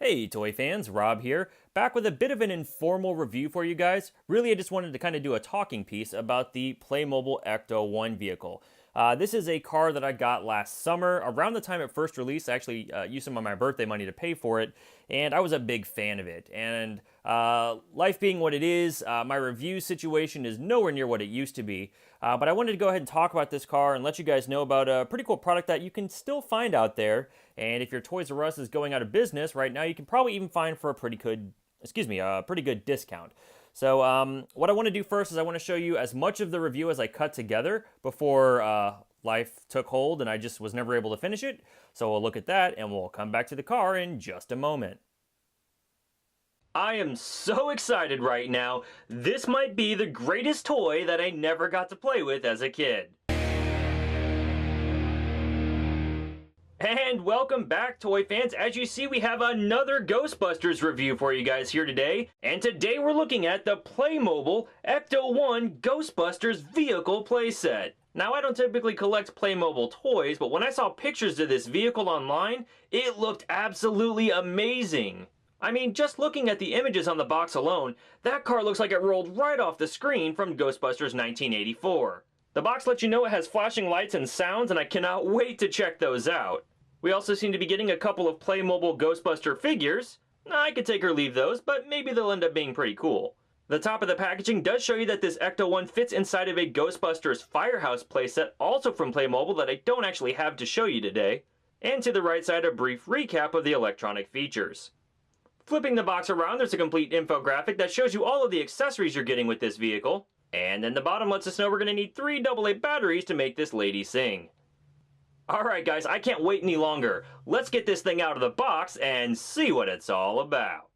Hey Toy fans, Rob here, back with a bit of an informal review for you guys. Really, I just wanted to kind of do a talking piece about the Playmobil Ecto-1 vehicle. This is a car that I got last summer, around the time it first released. I actually used some of my birthday money to pay for it, and I was a big fan of it. And life being what it is, my review situation is nowhere near what it used to be. But I wanted to go ahead and talk about this car and let you guys know about a pretty cool product that you can still find out there. And if your Toys R Us is going out of business right now, you can probably even find for a pretty good, pretty good discount. So what I want to do first is I want to show you as much of the review as I cut together before life took hold and I just was never able to finish it. So we'll look at that and we'll come back to the car in just a moment. I am so excited right now. This might be the greatest toy that I never got to play with as a kid. And welcome back, toy fans. As you see, we have another Ghostbusters review for you guys here today. And today we're looking at the Playmobil Ecto-1 Ghostbusters vehicle playset. Now, I don't typically collect Playmobil toys, but when I saw pictures of this vehicle online, it looked absolutely amazing. I mean, just looking at the images on the box alone, that car looks like it rolled right off the screen from Ghostbusters 1984. The box lets you know it has flashing lights and sounds, and I cannot wait to check those out. We also seem to be getting a couple of Playmobil Ghostbuster figures. I could take or leave those, but maybe they'll end up being pretty cool. The top of the packaging does show you that this Ecto-1 fits inside of a Ghostbusters Firehouse playset, also from Playmobil, that I don't actually have to show you today. And to the right side, a brief recap of the electronic features. Flipping the box around, there's a complete infographic that shows you all of the accessories you're getting with this vehicle. And then the bottom lets us know we're going to need 3 AA batteries to make this lady sing. Alright guys, I can't wait any longer. Let's get this thing out of the box and see what it's all about.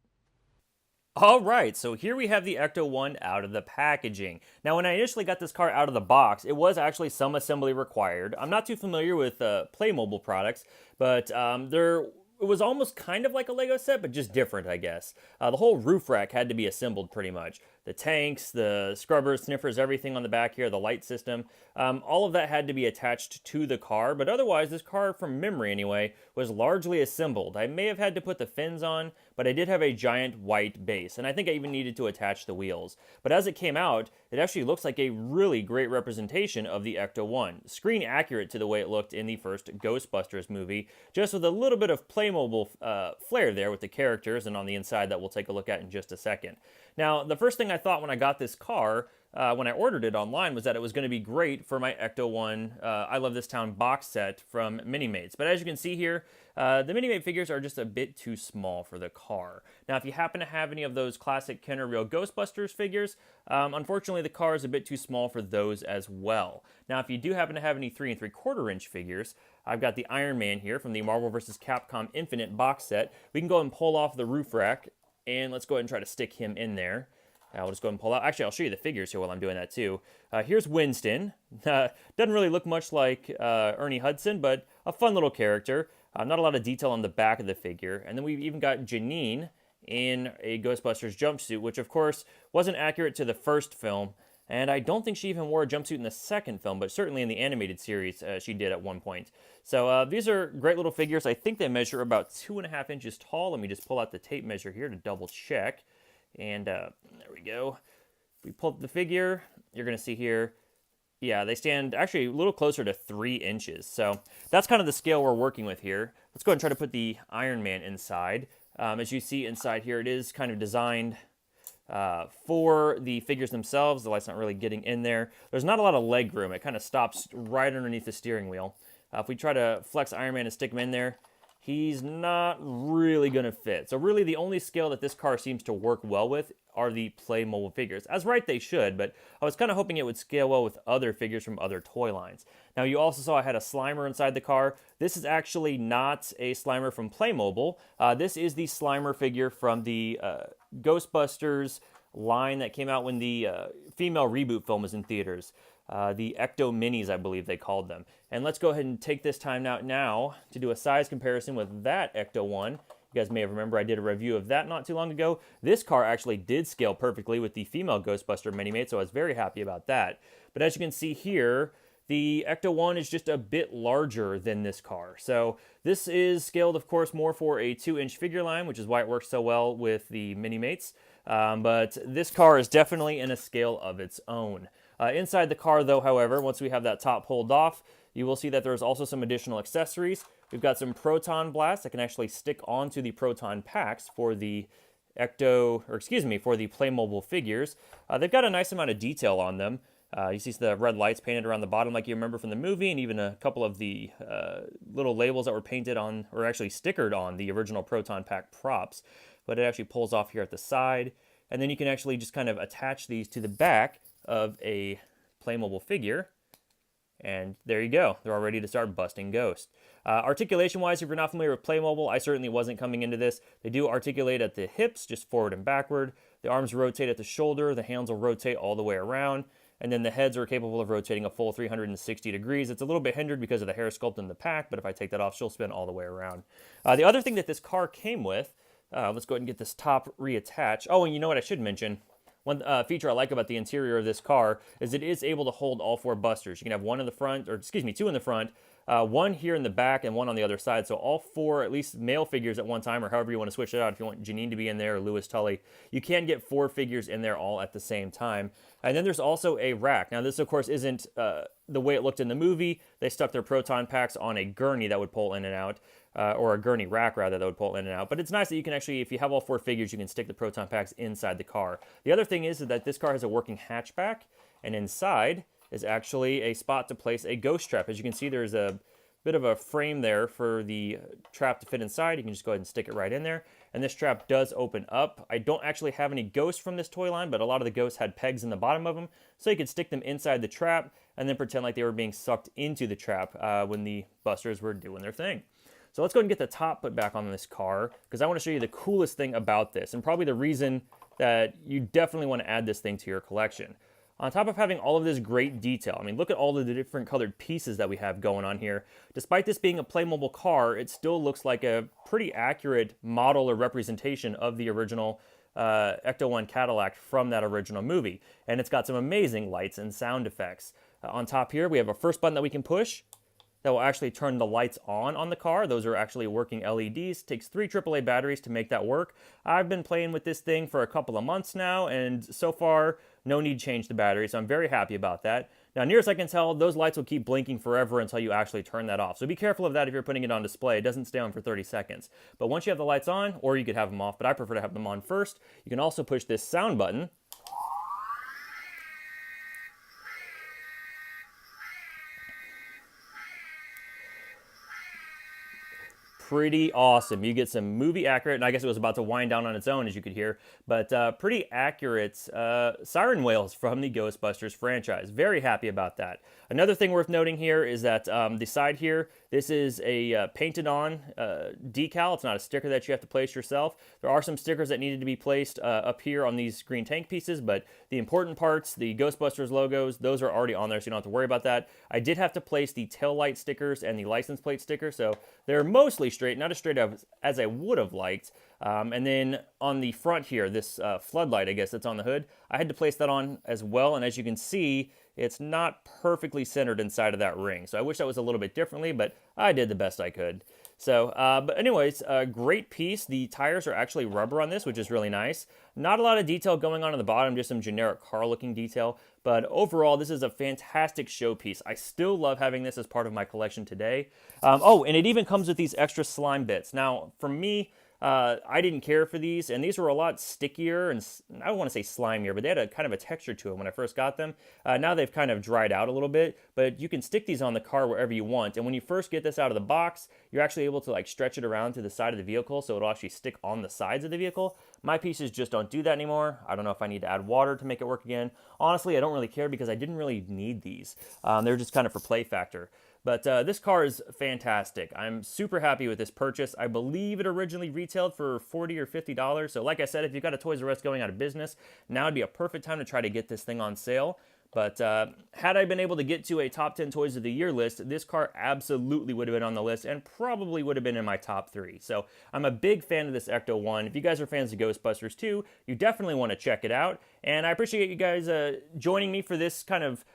Alright, so here we have the Ecto-1 out of the packaging. Now when I initially got this car out of the box, it was actually some assembly required. I'm not too familiar with Playmobil products, but it was almost kind of like a Lego set, but just different, I guess. The whole roof rack had to be assembled pretty much. The tanks, the scrubbers, sniffers, everything on the back here, the light system, all of that had to be attached to the car, but otherwise this car, from memory anyway, was largely assembled. I may have had to put the fins on, but I did have a giant white base, and I think I even needed to attach the wheels. But as it came out, it actually looks like a really great representation of the Ecto-1. Screen accurate to the way it looked in the first Ghostbusters movie, just with a little bit of Playmobil flair there with the characters and on the inside that we'll take a look at in just a second. Now, the first thing I thought when I got this car, when I ordered it online, was that it was going to be great for my Ecto-1 I Love This Town box set from Mini-Mates. But as you can see here, the Mini-Mate figures are just a bit too small for the car. Now, if you happen to have any of those classic Kenner Real Ghostbusters figures, unfortunately the car is a bit too small for those as well. Now, if you do happen to have any 3 3/4 inch figures, I've got the Iron Man here from the Marvel vs. Capcom Infinite box set. We can go ahead and pull off the roof rack, and let's go ahead and try to stick him in there. I'll just go ahead and pull out. Actually, I'll show you the figures here while I'm doing that too. Here's Winston. Doesn't really look much like Ernie Hudson, but a fun little character. Not a lot of detail on the back of the figure. And then we've even got Janine in a Ghostbusters jumpsuit, which of course wasn't accurate to the first film. And I don't think she even wore a jumpsuit in the second film, but certainly in the animated series she did at one point. So these are great little figures. I think they measure about 2.5 inches tall. Let me just pull out the tape measure here to double check. And there we go. If we pull up the figure, you're going to see here, yeah, they stand actually a little closer to 3 inches. So that's kind of the scale we're working with here. Let's go ahead and try to put the Iron Man inside. As you see inside here, it is kind of designed for the figures themselves. The light's not really getting in there. There's not a lot of leg room. It kind of stops right underneath the steering wheel. If we try to flex Iron Man and stick him in there, he's not really going to fit. So really the only scale that this car seems to work well with are the Playmobil figures. As right they should, but I was kind of hoping it would scale well with other figures from other toy lines. Now you also saw I had a Slimer inside the car. This is actually not a Slimer from Playmobil. This is the Slimer figure from the Ghostbusters line that came out when the female reboot film was in theaters. The Ecto Minis, I believe they called them. And let's go ahead and take this time out now to do a size comparison with that Ecto-1. You guys may have remember I did a review of that not too long ago. This car actually did scale perfectly with the female Ghostbuster Mini-Mate, so I was very happy about that. But as you can see here, the Ecto-1 is just a bit larger than this car. So this is scaled, of course, more for a 2-inch figure line, which is why it works so well with the Mini-Mates. But this car is definitely in a scale of its own. Inside the car, though, however, once we have that top pulled off, you will see that there's also some additional accessories. We've got some proton blasts that can actually stick onto the proton packs for the for the Playmobil figures. They've got a nice amount of detail on them. You see the red lights painted around the bottom like you remember from the movie, and even a couple of the little labels that were painted on, or actually stickered on, the original proton pack props. But it actually pulls off here at the side, and then you can actually just kind of attach these to the back of a Playmobil figure. And there you go. They're all ready to start busting ghosts. Articulation-wise, if you're not familiar with Playmobil, I certainly wasn't coming into this. They do articulate at the hips, just forward and backward. The arms rotate at the shoulder. The hands will rotate all the way around. And then the heads are capable of rotating a full 360 degrees. It's a little bit hindered because of the hair sculpt in the pack, but if I take that off, she'll spin all the way around. The other thing that this car came with, let's go ahead and get this top reattached. Oh, and you know what I should mention? One feature I like about the interior of this car is it is able to hold all 4 busters. You can have one in the front, or excuse me, 2 in the front, one here in the back, and one on the other side. So all 4, at least male figures at one time, or however you want to switch it out. If you want Janine to be in there or Louis Tully, you can get 4 figures in there all at the same time. And then there's also a rack. Now this, of course, isn't the way it looked in the movie. They stuck their proton packs on a gurney that would pull in and out. Or a gurney rack, rather, that would pull in and out. But it's nice that you can actually, if you have all 4 figures, you can stick the proton packs inside the car. The other thing is that this car has a working hatchback, and inside is actually a spot to place a ghost trap. As you can see, there's a bit of a frame there for the trap to fit inside. You can just go ahead and stick it right in there. And this trap does open up. I don't actually have any ghosts from this toy line, but a lot of the ghosts had pegs in the bottom of them. So you could stick them inside the trap and then pretend like they were being sucked into the trap when the busters were doing their thing. So let's go ahead and get the top put back on this car, because I want to show you the coolest thing about this, and probably the reason that you definitely want to add this thing to your collection. On top of having all of this great detail, I mean, look at all of the different colored pieces that we have going on here. Despite this being a Playmobil car, it still looks like a pretty accurate model or representation of the original Ecto-1 Cadillac from that original movie. And it's got some amazing lights and sound effects. On top here, we have a first button that we can push that will actually turn the lights on the car. Those are actually working LEDs. Takes 3 AAA batteries to make that work. I've been playing with this thing for a couple of months now, and so far, no need to change the battery, so I'm very happy about that. Now, near as I can tell, those lights will keep blinking forever until you actually turn that off. So be careful of that if you're putting it on display. It doesn't stay on for 30 seconds. But once you have the lights on, or you could have them off, but I prefer to have them on first, you can also push this sound button. Pretty awesome. You get some movie accurate, and I guess it was about to wind down on its own, as you could hear, but pretty accurate siren wails from the Ghostbusters franchise. Very happy about that. Another thing worth noting here is that the side here, this is a painted on decal. It's not a sticker that you have to place yourself. There are some stickers that needed to be placed up here on these green tank pieces, but the important parts, the Ghostbusters logos, those are already on there, so you don't have to worry about that. I did have to place the tail light stickers and the license plate sticker, so they're mostly straight, not as straight as I would have liked. And then on the front here, this floodlight, I guess, that's on the hood, I had to place that on as well, and as you can see, it's not perfectly centered inside of that ring. So I wish that was a little bit differently, but I did the best I could. So, but anyways, a great piece. The tires are actually rubber on this, which is really nice. Not a lot of detail going on the bottom, just some generic car-looking detail. But overall, this is a fantastic showpiece. I still love having this as part of my collection today. Oh, and it even comes with these extra slime bits. Now, for me, I didn't care for these, and these were a lot stickier, and I don't want to say slimier, but they had a kind of a texture to them when I first got them. Now they've kind of dried out a little bit, but you can stick these on the car wherever you want, and when you first get this out of the box, you're actually able to like stretch it around to the side of the vehicle, so it'll actually stick on the sides of the vehicle. My pieces just don't do that anymore. I don't know if I need to add water to make it work again. Honestly, I don't really care because I didn't really need these. They're just kind of for play factor. But this car is fantastic. I'm super happy with this purchase. I believe it originally retailed for $40 or $50. So like I said, if you've got a Toys R Us going out of business, now would be a perfect time to try to get this thing on sale. But had I been able to get to a top 10 Toys of the Year list, this car absolutely would have been on the list and probably would have been in my top 3. So I'm a big fan of this Ecto-1. If you guys are fans of Ghostbusters too, you definitely want to check it out. And I appreciate you guys joining me for this kind of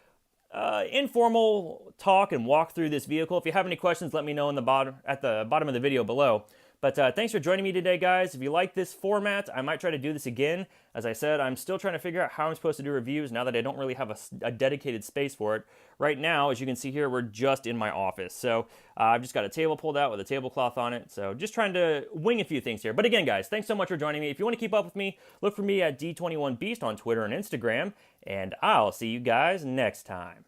informal talk and walk through this vehicle. If you have any questions, let me know at the bottom of the video below. But thanks for joining me today, guys. If you like this format, I might try to do this again. As I said, I'm still trying to figure out how I'm supposed to do reviews now that I don't really have a dedicated space for it. Right now, as you can see here, we're just in my office. So I've just got a table pulled out with a tablecloth on it. So just trying to wing a few things here. But again, guys, thanks so much for joining me. If you want to keep up with me, look for me at D21Beast on Twitter and Instagram. And I'll see you guys next time.